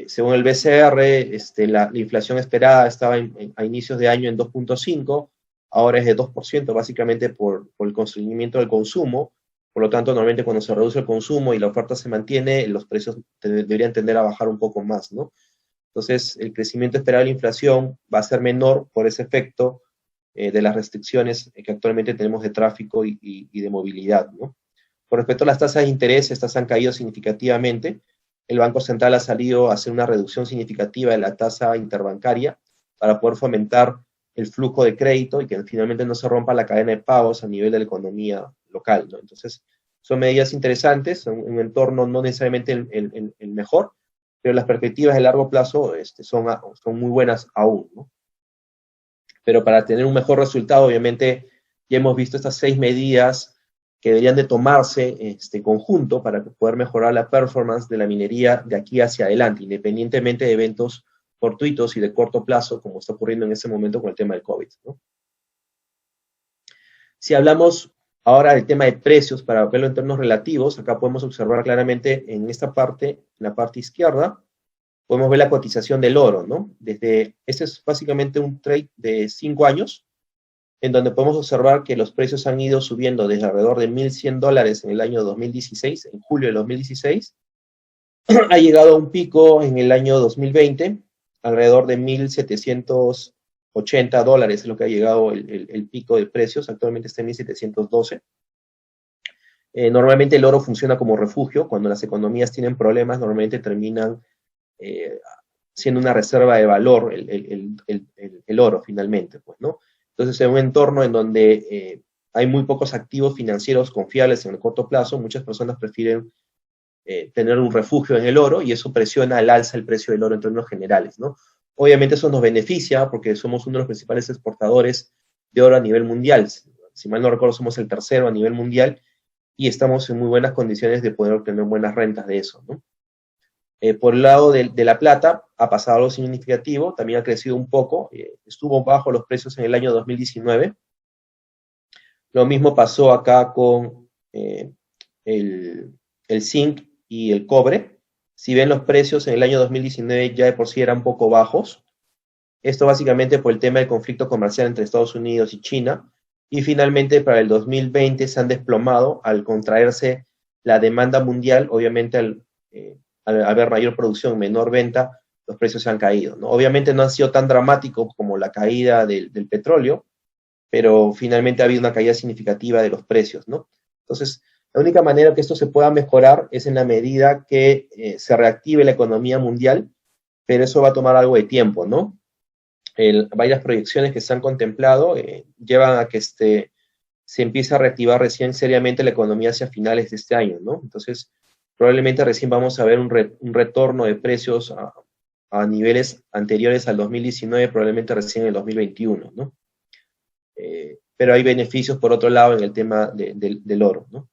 Según el BCR, la inflación esperada estaba a inicios de año en 2.5, ahora es de 2%, básicamente por el constreñimiento del consumo. Por lo tanto, normalmente cuando se reduce el consumo y la oferta se mantiene, los precios deberían tender a bajar un poco más, ¿no? Entonces, el crecimiento esperado de la inflación va a ser menor por ese efecto de las restricciones que actualmente tenemos de tráfico y de movilidad, ¿no? Con respecto a las tasas de interés, estas han caído significativamente. El Banco Central ha salido a hacer una reducción significativa de la tasa interbancaria para poder fomentar el flujo de crédito y que finalmente no se rompa la cadena de pagos a nivel de la economía local, ¿no? Entonces, son medidas interesantes, son un entorno no necesariamente el mejor, pero las perspectivas de largo plazo son muy buenas aún, ¿no? Pero para tener un mejor resultado, obviamente, ya hemos visto estas 6 medidas que deberían de tomarse en conjunto para poder mejorar la performance de la minería de aquí hacia adelante, independientemente de eventos fortuitos y de corto plazo, como está ocurriendo en este momento con el tema del COVID, ¿no? Si hablamos ahora del tema de precios, para verlo en términos relativos, acá podemos observar claramente en esta parte, en la parte izquierda, podemos ver la cotización del oro, ¿no? Este es básicamente un trade de 5 años, en donde podemos observar que los precios han ido subiendo desde alrededor de $1,100 en el año 2016, en julio de 2016, ha llegado a un pico en el año 2020, alrededor de $1,780 es lo que ha llegado el pico de precios, actualmente está en 1,712. Normalmente el oro funciona como refugio, cuando las economías tienen problemas, normalmente terminan siendo una reserva de valor el oro finalmente, pues, ¿no? Entonces, en un entorno en donde hay muy pocos activos financieros confiables en el corto plazo, muchas personas prefieren tener un refugio en el oro y eso presiona al alza el precio del oro en términos generales, ¿no? Obviamente eso nos beneficia porque somos uno de los principales exportadores de oro a nivel mundial. Si mal no recuerdo, somos el tercero a nivel mundial y estamos en muy buenas condiciones de poder obtener buenas rentas de eso, ¿no? Por el lado de la plata ha pasado algo significativo, también ha crecido un poco, estuvo bajo los precios en el año 2019. Lo mismo pasó acá con el zinc y el cobre. Si ven los precios en el año 2019 ya de por sí eran un poco bajos. Esto básicamente por el tema del conflicto comercial entre Estados Unidos y China. Y finalmente para el 2020 se han desplomado al contraerse la demanda mundial, obviamente al haber mayor producción, menor venta, los precios se han caído, ¿no? Obviamente no han sido tan dramáticos como la caída del petróleo, pero finalmente ha habido una caída significativa de los precios, ¿no? Entonces, la única manera que esto se pueda mejorar es en la medida que se reactive la economía mundial pero eso va a tomar algo de tiempo, ¿no? Varias proyecciones que se han contemplado llevan a que se empiece a reactivar recién seriamente la economía hacia finales de este año, ¿no? Entonces, probablemente recién vamos a ver un retorno de precios a niveles anteriores al 2019, probablemente recién en el 2021, ¿no? Pero hay beneficios, por otro lado, en el tema del oro, ¿no?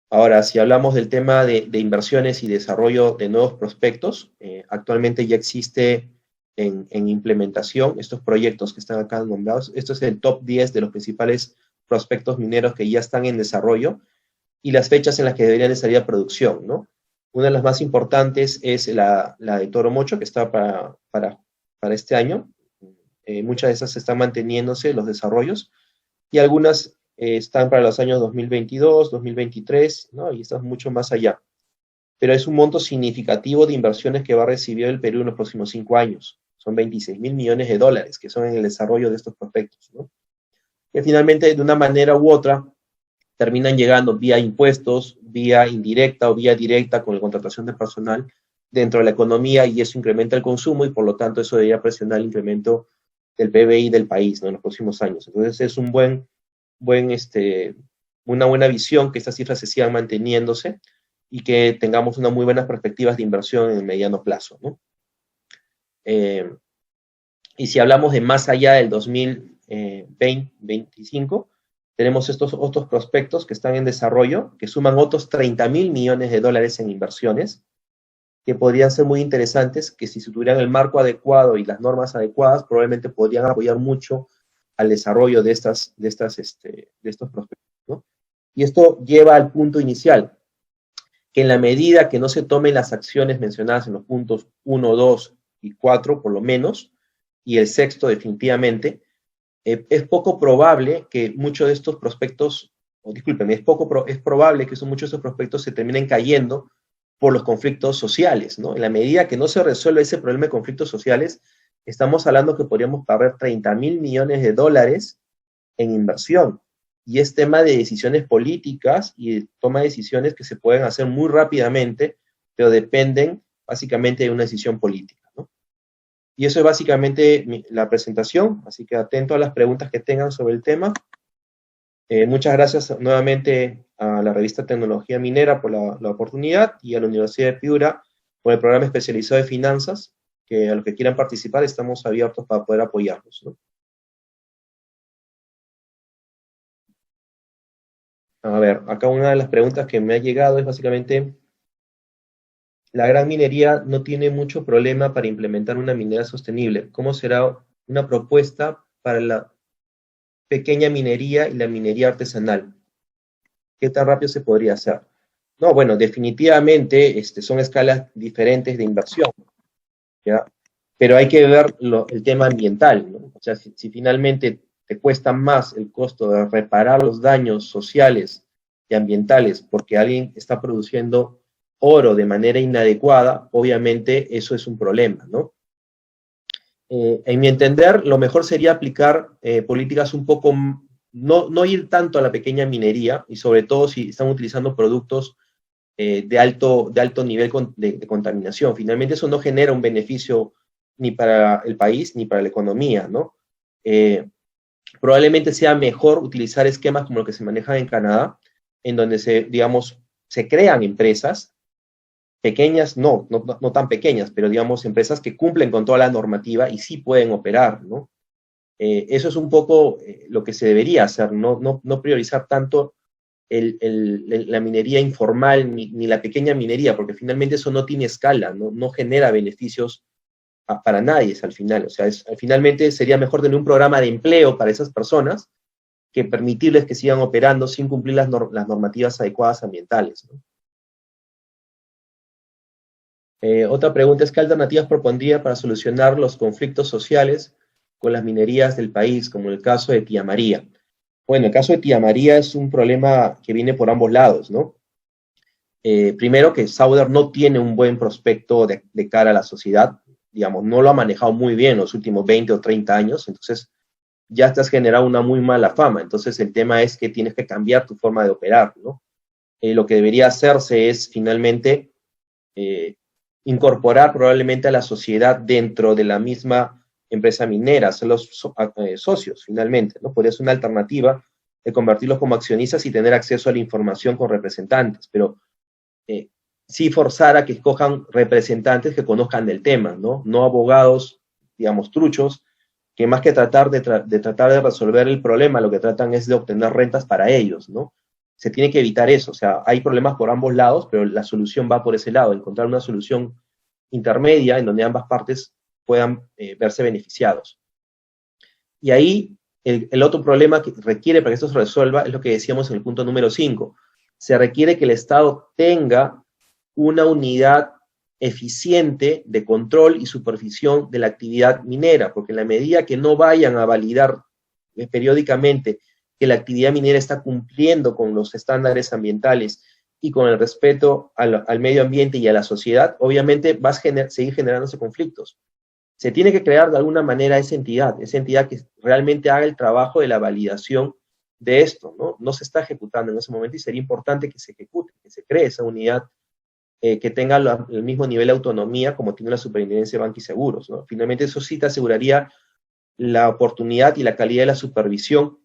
Ahora, si hablamos del tema de inversiones y desarrollo de nuevos prospectos, actualmente ya existe en implementación estos proyectos que están acá nombrados. Esto es el top 10 de los principales prospectos mineros que ya están en desarrollo y las fechas en las que deberían de salir a producción, ¿no? Una de las más importantes es la de Toro Mocho, que está para este año. Muchas de esas están manteniéndose, los desarrollos, y algunas están para los años 2022, 2023, ¿no? Y están mucho más allá. Pero es un monto significativo de inversiones que va a recibir el Perú en los próximos 5 años. Son 26.000 millones de dólares que son en el desarrollo de estos prospectos, ¿no? Que finalmente, de una manera u otra, terminan llegando vía impuestos, vía indirecta o vía directa con la contratación de personal dentro de la economía, y eso incrementa el consumo y por lo tanto eso debería presionar el incremento del PBI del país, ¿no? En los próximos años. Entonces es una buena visión que estas cifras se sigan manteniéndose y que tengamos unas muy buenas perspectivas de inversión en el mediano plazo, ¿no? Y si hablamos de más allá del 2025, tenemos estos otros prospectos que están en desarrollo, que suman otros 30.000 millones de dólares en inversiones, que podrían ser muy interesantes, que si se tuvieran el marco adecuado y las normas adecuadas, probablemente podrían apoyar mucho al desarrollo de estos prospectos, ¿no? Y esto lleva al punto inicial, que en la medida que no se tomen las acciones mencionadas en los puntos 1, 2 y 4, por lo menos, y el sexto definitivamente, es poco probable que muchos de estos prospectos, o discúlpeme, es probable que muchos de estos prospectos se terminen cayendo por los conflictos sociales, ¿no? En la medida que no se resuelve ese problema de conflictos sociales, estamos hablando que podríamos perder 30.000 millones de dólares en inversión. Y es tema de decisiones políticas y de toma de decisiones que se pueden hacer muy rápidamente, pero dependen básicamente de una decisión política, ¿no? Y eso es básicamente la presentación, así que atento a las preguntas que tengan sobre el tema. Muchas gracias nuevamente a la revista Tecnología Minera por la oportunidad y a la Universidad de Piura por el programa especializado de finanzas, que a los que quieran participar estamos abiertos para poder apoyarlos, ¿no? A ver, acá una de las preguntas que me ha llegado es básicamente, la gran minería no tiene mucho problema para implementar una minera sostenible. ¿Cómo será una propuesta para la pequeña minería y la minería artesanal? ¿Qué tan rápido se podría hacer? No, bueno, definitivamente son escalas diferentes de inversión, ¿ya? Pero hay que ver el tema ambiental, ¿no? O sea, si finalmente te cuesta más el costo de reparar los daños sociales y ambientales porque alguien está produciendo oro de manera inadecuada, obviamente eso es un problema, ¿no? En mi entender, lo mejor sería aplicar políticas un poco, no ir tanto a la pequeña minería, y sobre todo si están utilizando productos de alto nivel de contaminación. Finalmente eso no genera un beneficio ni para el país ni para la economía, ¿no? Probablemente sea mejor utilizar esquemas como los que se manejan en Canadá, en donde se crean empresas pequeñas, no tan pequeñas, pero digamos empresas que cumplen con toda la normativa y sí pueden operar, ¿no? Eso es un poco lo que se debería hacer, no priorizar tanto la minería informal ni la pequeña minería, porque finalmente eso no tiene escala, no genera beneficios para nadie al final. O sea, finalmente sería mejor tener un programa de empleo para esas personas que permitirles que sigan operando sin cumplir las normativas adecuadas ambientales, ¿no? Otra pregunta es, ¿qué alternativas propondría para solucionar los conflictos sociales con las minerías del país, como el caso de Tía María? Bueno, el caso de Tía María es un problema que viene por ambos lados, ¿no? Primero, que Sauder no tiene un buen prospecto de cara a la sociedad, digamos, no lo ha manejado muy bien los últimos 20 o 30 años, entonces ya te has generado una muy mala fama. Entonces el tema es que tienes que cambiar tu forma de operar, ¿no? Lo que debería hacerse es finalmente incorporar probablemente a la sociedad dentro de la misma empresa minera, ser los socios finalmente, ¿no? Podría ser una alternativa de convertirlos como accionistas y tener acceso a la información con representantes, pero sí forzar a que escojan representantes que conozcan del tema, ¿no? No abogados, digamos, truchos, que más que tratar de resolver el problema, lo que tratan es de obtener rentas para ellos, ¿no? Se tiene que evitar eso, o sea, hay problemas por ambos lados, pero la solución va por ese lado, encontrar una solución intermedia en donde ambas partes puedan verse beneficiados. Y ahí el otro problema que requiere para que esto se resuelva es lo que decíamos en el punto número 5. Se requiere que el Estado tenga una unidad eficiente de control y supervisión de la actividad minera, porque en la medida que no vayan a validar periódicamente que la actividad minera está cumpliendo con los estándares ambientales y con el respeto al medio ambiente y a la sociedad, obviamente va a seguir generándose conflictos. Se tiene que crear de alguna manera esa entidad que realmente haga el trabajo de la validación de esto, ¿no? No se está ejecutando en ese momento y sería importante que se ejecute, que se cree esa unidad que tenga el mismo nivel de autonomía como tiene la Superintendencia de Banca y Seguros, ¿no? Finalmente eso sí te aseguraría la oportunidad y la calidad de la supervisión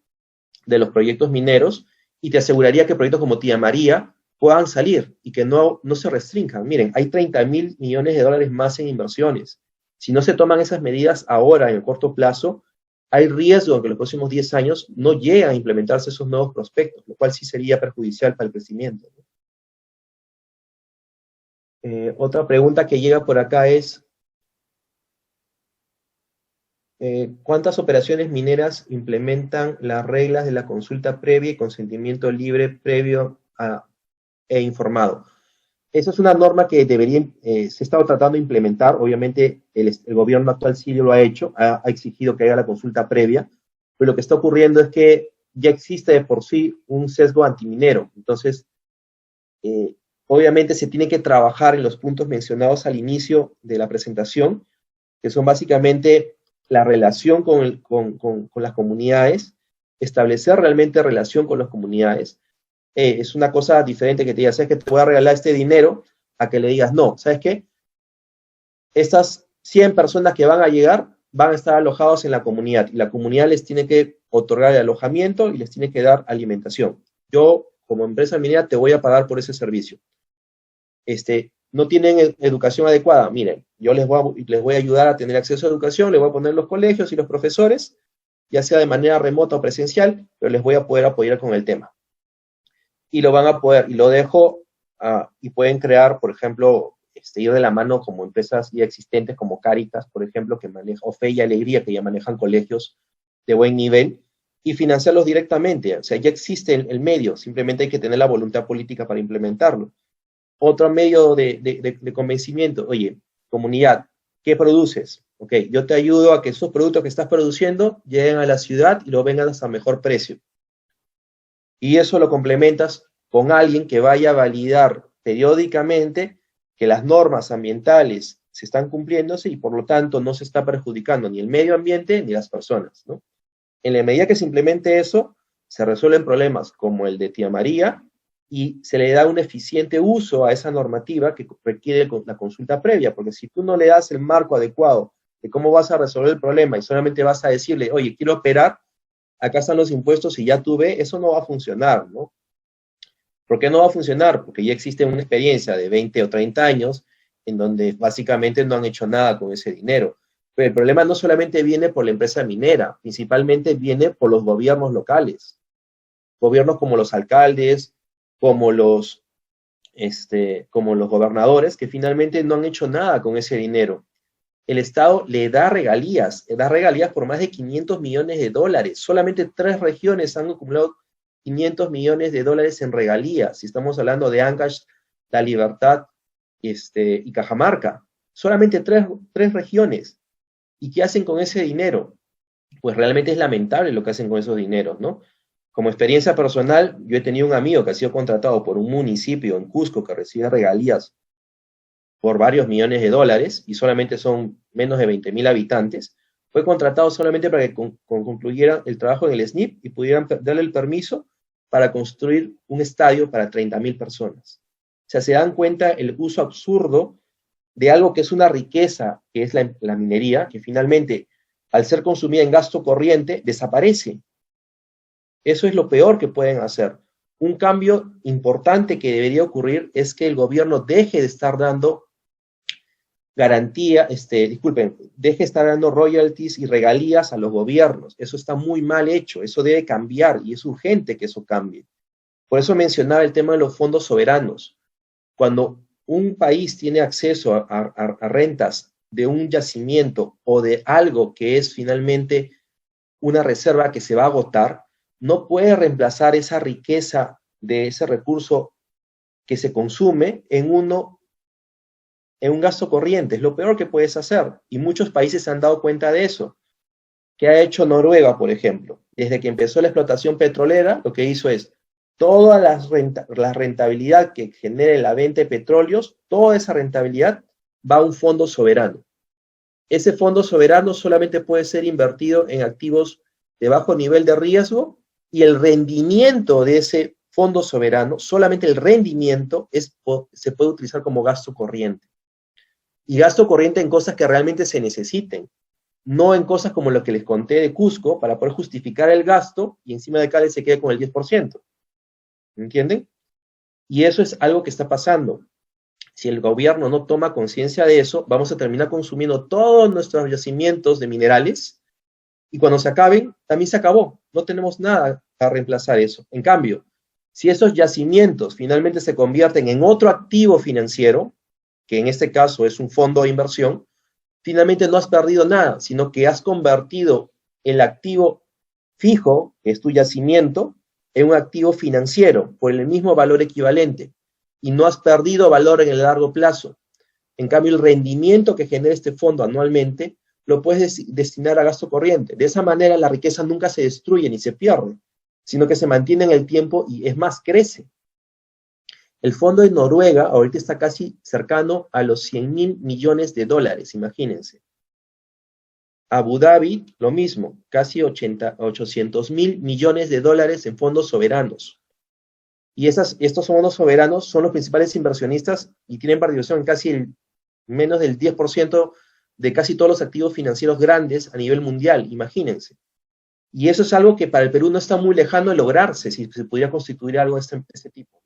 de los proyectos mineros y te aseguraría que proyectos como Tía María puedan salir y que no se restrinjan. Miren, hay 30.000 millones de dólares más en inversiones. Si no se toman esas medidas ahora, en el corto plazo, hay riesgo de que en los próximos 10 años no lleguen a implementarse esos nuevos prospectos, lo cual sí sería perjudicial para el crecimiento, ¿no? Otra pregunta que llega por acá es, ¿cuántas operaciones mineras implementan las reglas de la consulta previa y consentimiento libre previo e informado? Esa es una norma que se ha estado tratando de implementar. Obviamente el gobierno actual sí lo ha hecho, ha exigido que haya la consulta previa, pero lo que está ocurriendo es que ya existe de por sí un sesgo antiminero. Entonces, obviamente se tiene que trabajar en los puntos mencionados al inicio de la presentación, que son básicamente la relación con las comunidades, establecer realmente relación con las comunidades. Es una cosa diferente que te digas, ¿sabes que te voy a regalar este dinero? A que le digas, no, ¿sabes qué? Estas 100 personas que van a llegar van a estar alojados en la comunidad y la comunidad les tiene que otorgar el alojamiento y les tiene que dar alimentación. Yo, como empresa minera, te voy a pagar por ese servicio. No tienen educación adecuada, miren, yo les voy a ayudar a tener acceso a educación, les voy a poner los colegios y los profesores, ya sea de manera remota o presencial, pero les voy a poder apoyar con el tema. Y lo van a poder, y lo dejo, y pueden crear, por ejemplo, ir de la mano como empresas ya existentes como Cáritas, por ejemplo, que maneja, o Fe y Alegría, que ya manejan colegios de buen nivel, y financiarlos directamente. O sea, ya existe el medio, simplemente hay que tener la voluntad política para implementarlo. Otro medio de convencimiento, oye, comunidad, ¿qué produces? Ok, yo te ayudo a que esos productos que estás produciendo lleguen a la ciudad y lo vendas a mejor precio. Y eso lo complementas con alguien que vaya a validar periódicamente que las normas ambientales se están cumpliéndose y por lo tanto no se está perjudicando ni el medio ambiente ni las personas, ¿no? En la medida que se implemente eso, se resuelven problemas como el de Tía María y se le da un eficiente uso a esa normativa que requiere la consulta previa, porque si tú no le das el marco adecuado de cómo vas a resolver el problema y solamente vas a decirle, oye, quiero operar, acá están los impuestos y ya tuve, eso no va a funcionar, ¿no? ¿Por qué no va a funcionar? Porque ya existe una experiencia de 20 o 30 años en donde básicamente no han hecho nada con ese dinero. Pero el problema no solamente viene por la empresa minera, principalmente viene por los gobiernos locales. Gobiernos como los alcaldes, como como los gobernadores, que finalmente no han hecho nada con ese dinero. El Estado le da regalías por más de 500 millones de dólares. Solamente 3 regiones han acumulado 500 millones de dólares en regalías. Si estamos hablando de Ancash, La Libertad y Cajamarca. Solamente tres regiones. ¿Y qué hacen con ese dinero? Pues realmente es lamentable lo que hacen con esos dineros, ¿no? Como experiencia personal, yo he tenido un amigo que ha sido contratado por un municipio en Cusco que recibe regalías por varios millones de dólares y solamente son menos de 20.000 habitantes, fue contratado solamente para que concluyeran el trabajo en el SNIP y pudieran darle el permiso para construir un estadio para 30.000 personas. O sea, se dan cuenta el uso absurdo de algo que es una riqueza, que es la minería, que finalmente, al ser consumida en gasto corriente, desaparece. Eso es lo peor que pueden hacer. Un cambio importante que debería ocurrir es que el gobierno deje de estar dando deje de estar dando royalties y regalías a los gobiernos. Eso está muy mal hecho, eso debe cambiar y es urgente que eso cambie. Por eso mencionaba el tema de los fondos soberanos. Cuando un país tiene acceso a rentas de un yacimiento o de algo que es finalmente una reserva que se va a agotar, no puede reemplazar esa riqueza de ese recurso que se consume en un gasto corriente. Es lo peor que puedes hacer. Y muchos países se han dado cuenta de eso. ¿Qué ha hecho Noruega, por ejemplo? Desde que empezó la explotación petrolera, lo que hizo es toda la rentabilidad que genere la venta de petróleos, toda esa rentabilidad va a un fondo soberano. Ese fondo soberano solamente puede ser invertido en activos de bajo nivel de riesgo y el rendimiento de ese fondo soberano, solamente el rendimiento se puede utilizar como gasto corriente. Y gasto corriente en cosas que realmente se necesiten, no en cosas como lo que les conté de Cusco, para poder justificar el gasto y encima de cada se quede con el 10%. ¿Entienden? Y eso es algo que está pasando. Si el gobierno no toma conciencia de eso, vamos a terminar consumiendo todos nuestros yacimientos de minerales y cuando se acaben, también se acabó. No tenemos nada para reemplazar eso. En cambio, si esos yacimientos finalmente se convierten en otro activo financiero, que en este caso es un fondo de inversión, finalmente no has perdido nada, sino que has convertido el activo fijo, que es tu yacimiento, en un activo financiero por el mismo valor equivalente y no has perdido valor en el largo plazo. En cambio, el rendimiento que genera este fondo anualmente lo puedes destinar a gasto corriente. De esa manera, la riqueza nunca se destruye ni se pierde, sino que se mantiene en el tiempo y es más, crece. El fondo de Noruega ahorita está casi cercano a los 100.000 millones de dólares, imagínense. Abu Dhabi, lo mismo, casi 800.000 millones de dólares en fondos soberanos. Y estos fondos soberanos son los principales inversionistas y tienen participación en casi menos del 10% de casi todos los activos financieros grandes a nivel mundial, imagínense. Y eso es algo que para el Perú no está muy lejano de lograrse, si se pudiera constituir algo de este tipo.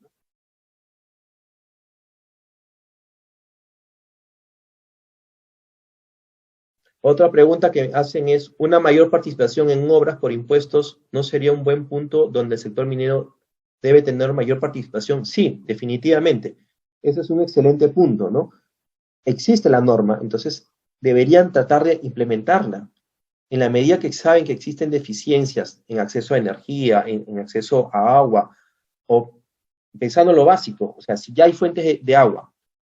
Otra pregunta que hacen es, ¿una mayor participación en obras por impuestos no sería un buen punto donde el sector minero debe tener mayor participación? Sí, definitivamente. Ese es un excelente punto, ¿no? Existe la norma, entonces deberían tratar de implementarla. En la medida que saben que existen deficiencias en acceso a energía, en acceso a agua, o pensando en lo básico, o sea, si ya hay fuentes de agua,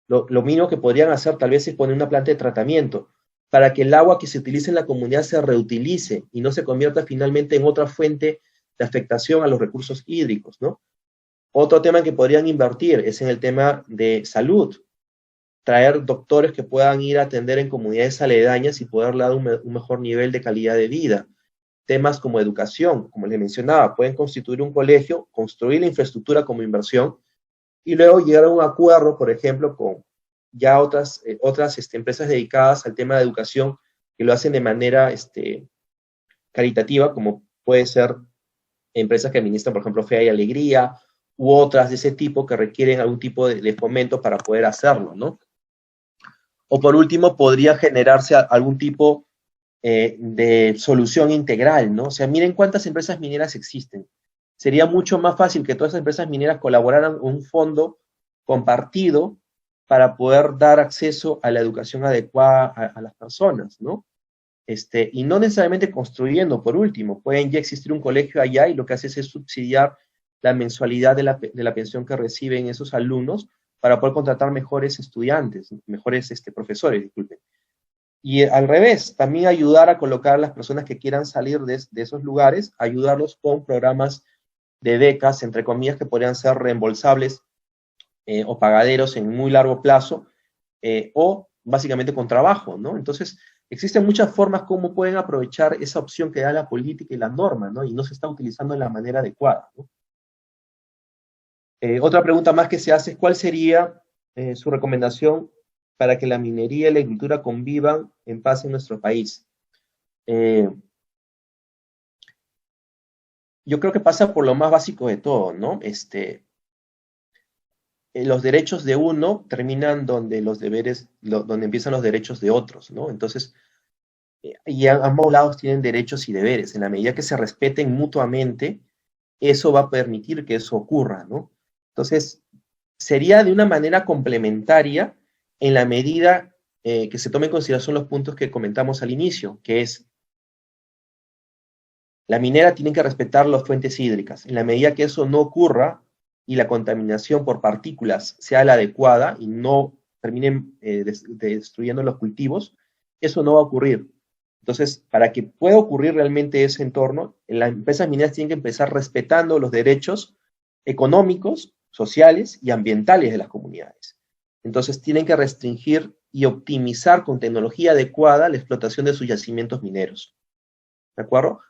lo mínimo que podrían hacer tal vez es poner una planta de tratamiento para que el agua que se utilice en la comunidad se reutilice y no se convierta finalmente en otra fuente de afectación a los recursos hídricos, ¿no? Otro tema en que podrían invertir es en el tema de salud, traer doctores que puedan ir a atender en comunidades aledañas y poder dar un mejor nivel de calidad de vida. Temas como educación, como les mencionaba, pueden constituir un colegio, construir la infraestructura como inversión y luego llegar a un acuerdo, por ejemplo, con ya otras empresas dedicadas al tema de educación que lo hacen de manera caritativa, como puede ser empresas que administran, por ejemplo, Fea y Alegría, u otras de ese tipo que requieren algún tipo de fomento para poder hacerlo, ¿no? O por último, podría generarse algún tipo de solución integral, ¿no? O sea, miren cuántas empresas mineras existen. Sería mucho más fácil que todas esas empresas mineras colaboraran en un fondo compartido para poder dar acceso a la educación adecuada a las personas, ¿no? Y no necesariamente construyendo, por último, pueden ya existir un colegio allá y lo que hace es subsidiar la mensualidad de la pensión que reciben esos alumnos para poder contratar mejores estudiantes, mejores profesores, disculpen. Y al revés, también ayudar a colocar a las personas que quieran salir de esos lugares, ayudarlos con programas de becas, entre comillas, que podrían ser reembolsables o pagaderos en muy largo plazo, o básicamente con trabajo, ¿no? Entonces, existen muchas formas como pueden aprovechar esa opción que da la política y la norma, ¿no? Y no se está utilizando de la manera adecuada, ¿no? Otra pregunta más que se hace es, ¿cuál sería su recomendación para que la minería y la agricultura convivan en paz en nuestro país? Eh, yo creo que pasa por lo más básico de todo, ¿no? Los derechos de uno terminan donde los deberes, donde empiezan los derechos de otros, ¿no? Entonces, y ambos lados tienen derechos y deberes. En la medida que se respeten mutuamente, eso va a permitir que eso ocurra, ¿no? Entonces, sería de una manera complementaria en la medida que se tome en consideración los puntos que comentamos al inicio, que es la minera tiene que respetar las fuentes hídricas. En la medida que eso no ocurra y la contaminación por partículas sea la adecuada y no terminen destruyendo los cultivos, eso no va a ocurrir. Entonces, para que pueda ocurrir realmente ese entorno, las empresas mineras tienen que empezar respetando los derechos económicos, sociales y ambientales de las comunidades. Entonces, tienen que restringir y optimizar con tecnología adecuada la explotación de sus yacimientos mineros. ¿De acuerdo?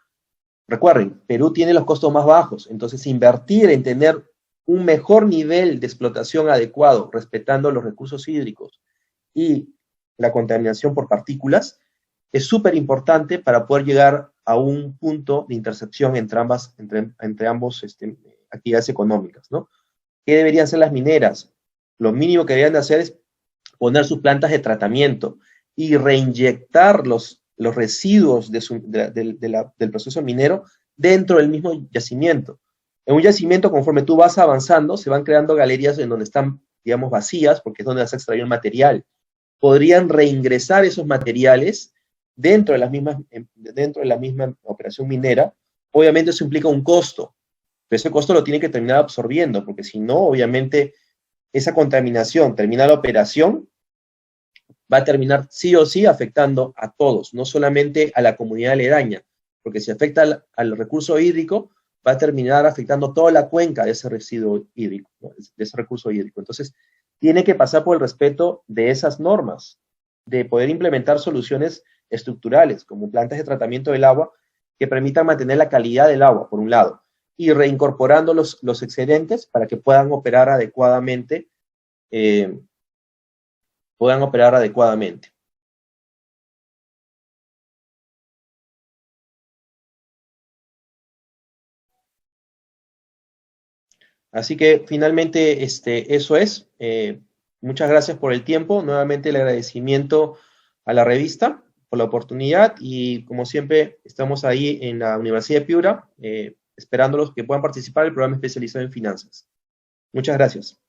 Recuerden, Perú tiene los costos más bajos, entonces invertir en tener un mejor nivel de explotación adecuado, respetando los recursos hídricos y la contaminación por partículas, es súper importante para poder llegar a un punto de intersección entre ambas actividades económicas, ¿no? ¿Qué deberían hacer las mineras? Lo mínimo que deberían de hacer es poner sus plantas de tratamiento y reinyectar los residuos del proceso minero dentro del mismo yacimiento. En un yacimiento, conforme tú vas avanzando, se van creando galerías en donde están, digamos, vacías, porque es donde se ha extraído el material. Podrían reingresar esos materiales dentro de la misma operación minera. Obviamente eso implica un costo, pero ese costo lo tiene que terminar absorbiendo, porque si no, obviamente, esa contaminación termina la operación, va a terminar sí o sí afectando a todos, no solamente a la comunidad aledaña, porque si afecta al recurso hídrico, va a terminar afectando toda la cuenca de ese residuo hídrico, ¿no? De ese recurso hídrico. Entonces, tiene que pasar por el respeto de esas normas, de poder implementar soluciones estructurales, como plantas de tratamiento del agua, que permitan mantener la calidad del agua, por un lado, y reincorporando los excedentes para que puedan operar adecuadamente, eh, puedan operar adecuadamente. Así que finalmente eso es. Muchas gracias por el tiempo. Nuevamente el agradecimiento a la revista por la oportunidad y como siempre estamos ahí en la Universidad de Piura esperándolos que puedan participar del programa especializado en finanzas. Muchas gracias.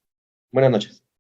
Buenas noches.